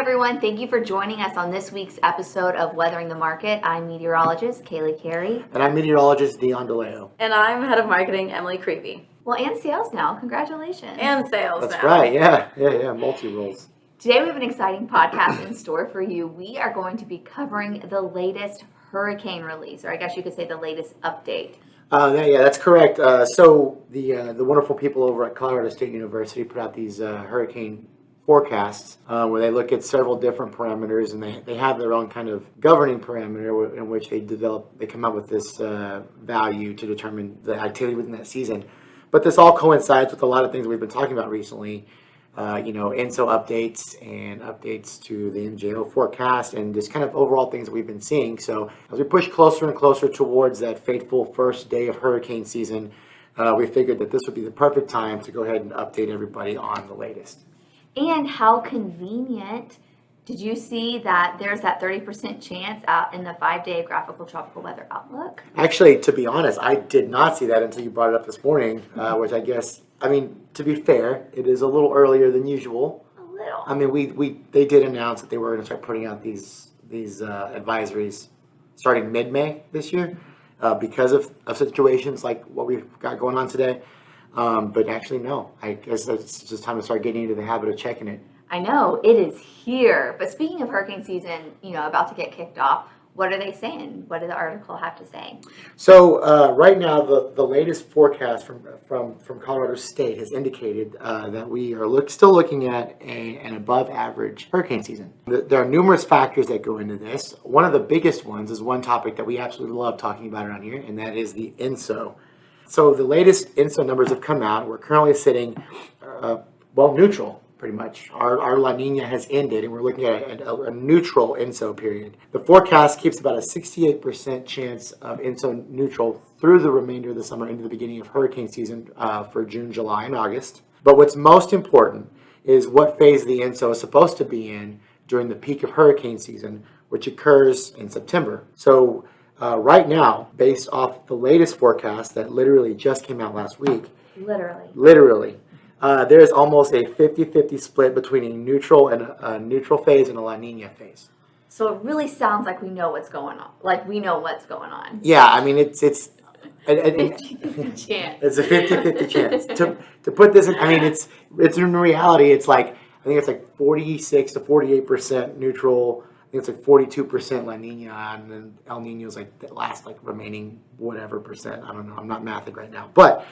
everyone. Thank you for joining us on this week's episode of Weathering the Market. I'm meteorologist Kailey Carey. And I'm meteorologist Dion. And I'm head of marketing Emily Creevy. Well, and sales now. Congratulations. And sales That's now. right. Yeah. Multi-roles. Today we have an exciting podcast in store for you. We are going to be covering the latest hurricane release, or I guess you could say the latest update. That's correct. So the wonderful people over at Colorado State University put out these hurricane forecasts where they look at several different parameters, and they have their own kind of governing parameter in which they come up with this value to determine the activity within that season. But this all coincides with a lot of things we've been talking about recently. INSO updates and updates to the MJO forecast and just kind of overall things that we've been seeing. So as we push closer and closer towards that fateful first day of hurricane season, we figured that this would be the perfect time to go ahead and update everybody on the latest. And how convenient. Did you see that there's that 30% chance out in the 5-day graphical tropical weather outlook? Actually, to be honest, I did not see that until you brought it up this morning, which I guess, to be fair, it is a little earlier than usual. A little. They did announce that they were going to start putting out these advisories starting mid-May this year because of situations like what we've got going on today. But actually, no. I guess it's just time to start getting into the habit of checking it. I know, it is here. But speaking of hurricane season, about to get kicked off, what are they saying? What did the article have to say? So right now, the latest forecast from Colorado State has indicated that we are still looking at an above average hurricane season. There are numerous factors that go into this. One of the biggest ones is one topic that we absolutely love talking about around here, and that is the INSO. So the latest INSO numbers have come out. We're currently sitting, neutral. Pretty much. Our La Nina has ended, and we're looking at a neutral INSO period. The forecast keeps about a 68% chance of INSO neutral through the remainder of the summer into the beginning of hurricane season for June, July, and August. But what's most important is what phase the INSO is supposed to be in during the peak of hurricane season, which occurs in September. So right now, based off the latest forecast that literally just came out last week, Literally. There's almost a 50-50 split between a neutral phase and a La Nina phase. So it really sounds like we know what's going on. Like we know what's going on. Yeah, it's a 50-50 chance. It's a 50-50 chance. To put this in, it's in reality, it's like, I think it's like 46 to 48% neutral. I think it's like 42% La Nina, and then El Nino is like the last remaining whatever percent. I don't know. I'm not mathing right now, but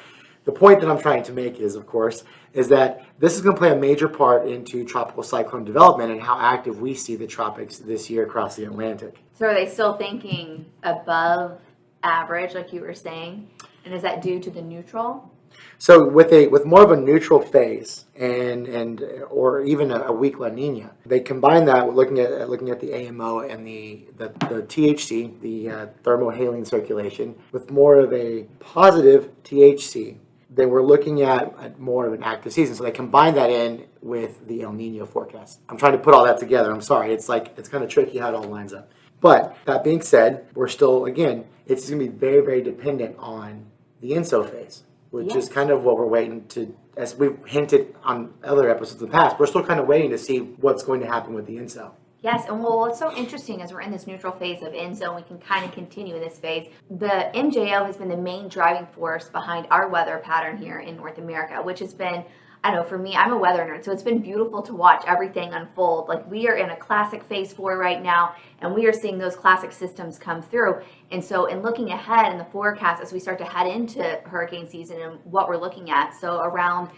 the point that I'm trying to make is, of course, is that this is going to play a major part into tropical cyclone development and how active we see the tropics this year across the Atlantic. So are they still thinking above average, like you were saying? And is that due to the neutral? So with more of a neutral phase or even a weak La Nina, they combine that with looking at the AMO and the THC, the thermohaline circulation, with more of a positive THC. They were looking at more of an active season. So they combined that in with the El Nino forecast. I'm trying to put all that together. I'm sorry. It's kind of tricky how it all lines up. But that being said, we're still, again, it's going to be very, very dependent on the INSO phase, which is kind of what we're waiting to, as we've hinted on other episodes in the past, we're still kind of waiting to see what's going to happen with the INSO. Yes, and what's so interesting is we're in this neutral phase of INSO, and we can kind of continue in this phase. The MJO has been the main driving force behind our weather pattern here in North America, which has been, for me, I'm a weather nerd, so it's been beautiful to watch everything unfold. Like, we are in a classic phase 4 right now, and we are seeing those classic systems come through. And so in looking ahead in the forecast as we start to head into hurricane season and what we're looking at, so around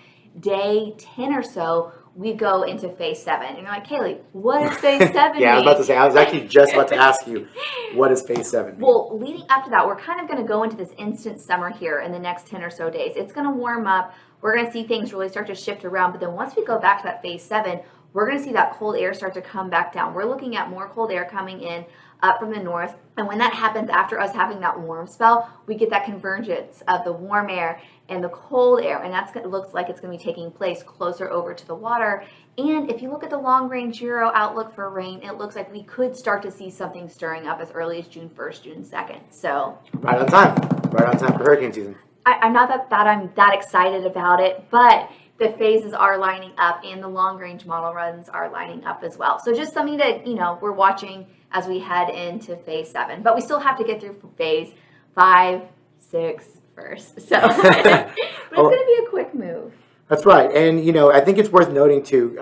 day 10 or so, we go into phase 7. And you're like, Kailey, what is phase 7? Yeah, I was actually just about to ask you, what is phase 7 mean? Well, leading up to that, we're kind of going to go into this instant summer here in the next 10 or so days. It's going to warm up. We're going to see things really start to shift around. But then once we go back to that phase 7, we're going to see that cold air start to come back down. We're looking at more cold air coming in up from the north. And when that happens, after us having that warm spell, we get that convergence of the warm air and the cold air. And it looks like it's going to be taking place closer over to the water. And if you look at the long-range Euro outlook for rain, it looks like we could start to see something stirring up as early as June 1st, June 2nd. So right on time for hurricane season. I'm not that I'm that excited about it, but the phases are lining up and the long range model runs are lining up as well. So just something that, we're watching as we head into phase 7, but we still have to get through phase 5, 6 first. So, but it's going to be a quick move. That's right. And, I think it's worth noting too,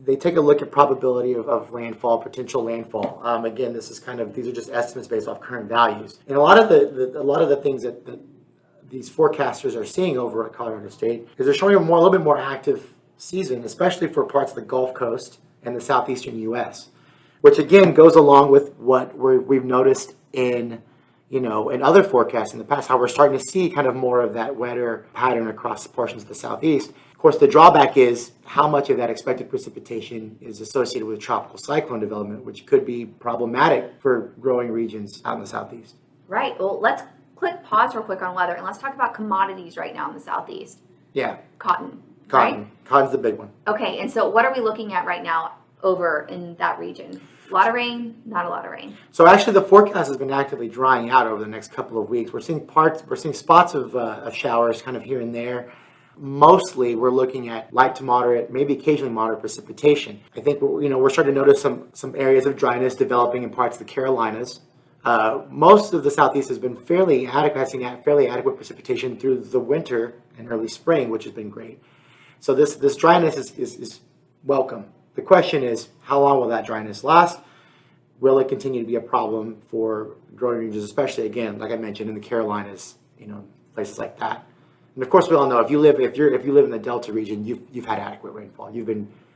they take a look at probability of landfall, potential landfall. Again, these are just estimates based off current values. And a lot of the things that these forecasters are seeing over at Colorado State is they're showing a little bit more active season, especially for parts of the Gulf Coast and the southeastern U.S., which again goes along with what we've noticed in other forecasts in the past, how we're starting to see kind of more of that wetter pattern across the portions of the southeast. Of course, the drawback is how much of that expected precipitation is associated with tropical cyclone development, which could be problematic for growing regions out in the southeast. Right. Well, let's click pause real quick on weather and let's talk about commodities right now in the southeast. Yeah. Cotton. Right? Cotton's the big one. Okay. And so what are we looking at right now over in that region? A lot of rain, not a lot of rain. So actually the forecast has been actively drying out over the next couple of weeks. We're seeing spots of showers kind of here and there. Mostly we're looking at light to moderate, maybe occasionally moderate precipitation. I think we're starting to notice some areas of dryness developing in parts of the Carolinas. Most of the southeast has been fairly adequate precipitation through the winter and early spring, which has been great. So this dryness is welcome. The question is, how long will that dryness last? Will it continue to be a problem for growing regions, especially again, like I mentioned, in the Carolinas, places like that. And of course, we all know if you live in the Delta region, you've had adequate rainfall. I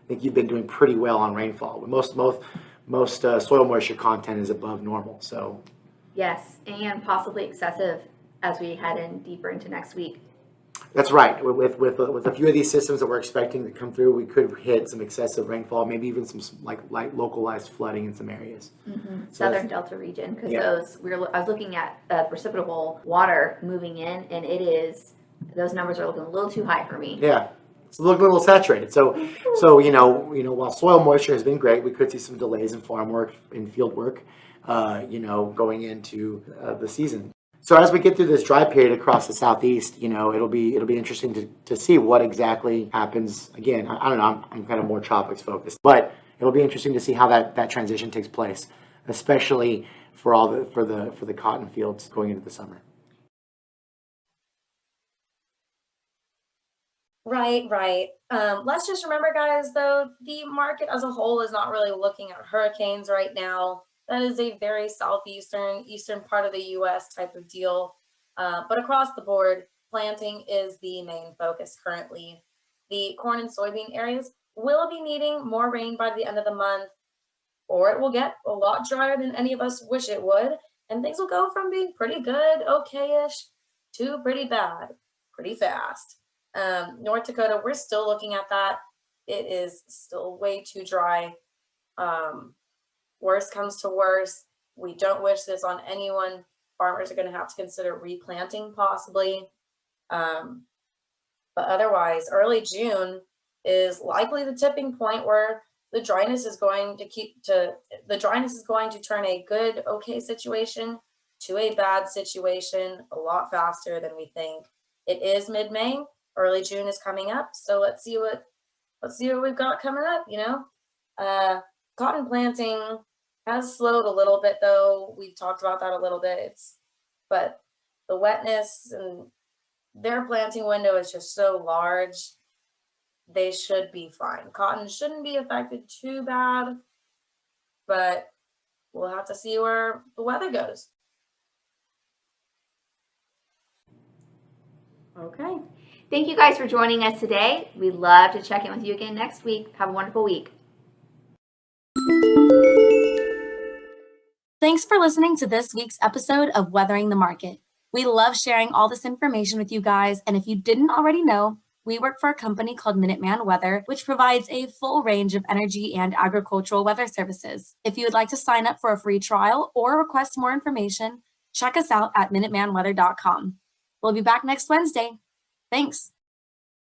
think you've been doing pretty well on rainfall. Most soil moisture content is above normal. So yes, and possibly excessive as we head in deeper into next week. That's right. With a few of these systems that we're expecting to come through, we could hit some excessive rainfall, maybe even some light localized flooding in some areas. Mm-hmm. Southern Delta region, because I was looking at precipitable water moving in, and those numbers are looking a little too high for me. Yeah, it's a little saturated. So while soil moisture has been great, we could see some delays in farm work, in field work, going into the season. So as we get through this dry period across the southeast, it'll be interesting to see what exactly happens. Again, I don't know. I'm kind of more tropics focused, but it'll be interesting to see how that transition takes place, especially for the cotton fields going into the summer. Right. Let's just remember, guys, though, the market as a whole is not really looking at hurricanes right now. That is a very eastern part of the U.S. type of deal. But across the board, planting is the main focus currently. The corn and soybean areas will be needing more rain by the end of the month, or it will get a lot drier than any of us wish it would, and things will go from being pretty good, okay-ish, to pretty bad, pretty fast. North Dakota, we're still looking at that. It is still way too dry. Worst comes to worst, we don't wish this on anyone. Farmers are going to have to consider replanting possibly. But otherwise, early June is likely the tipping point where the dryness is going to turn a good, okay situation to a bad situation a lot faster than we think. It is mid-May. Early June is coming up, so let's see what we've got coming up. Cotton planting has slowed a little bit, though. We've talked about that a little bit. But the wetness and their planting window is just so large. They should be fine. Cotton shouldn't be affected too bad, but we'll have to see where the weather goes. Okay. Thank you guys for joining us today. We'd love to check in with you again next week. Have a wonderful week. Thanks for listening to this week's episode of Weathering the Market. We love sharing all this information with you guys, and if you didn't already know, we work for a company called Minuteman Weather, which provides a full range of energy and agricultural weather services. If you would like to sign up for a free trial or request more information, check us out at minutemanweather.com. We'll be back next Wednesday. Thanks.